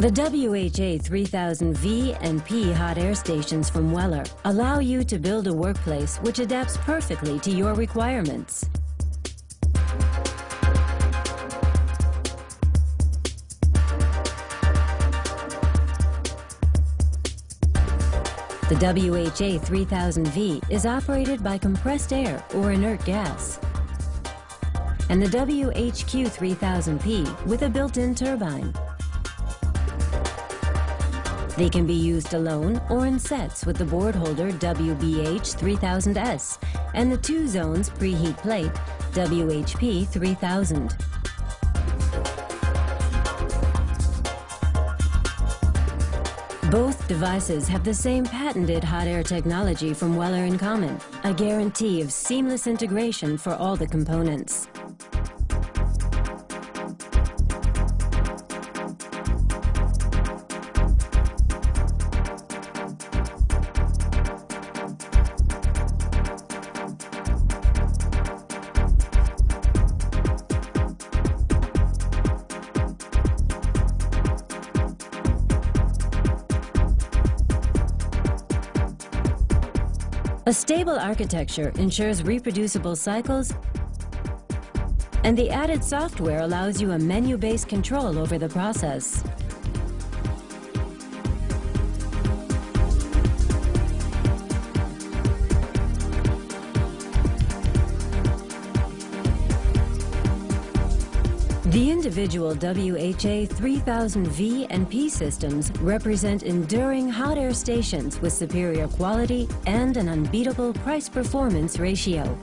The WHA3000 and P hot air stations from Weller allow you to build a workplace which adapts perfectly to your requirements. The WHA3000 is operated by compressed air or inert gas, and the WHQ3000P with a built-in turbine. They can be used alone or in sets with the board holder WBH3000S and the 2-zones preheat plate WHP3000. Both devices have the same patented hot air technology from Weller in common, a guarantee of seamless integration for all the components. A stable architecture ensures reproducible cycles, and the added software allows you a menu-based control over the process. The individual WHA3000 and P systems represent enduring hot air stations with superior quality and an unbeatable price-performance ratio.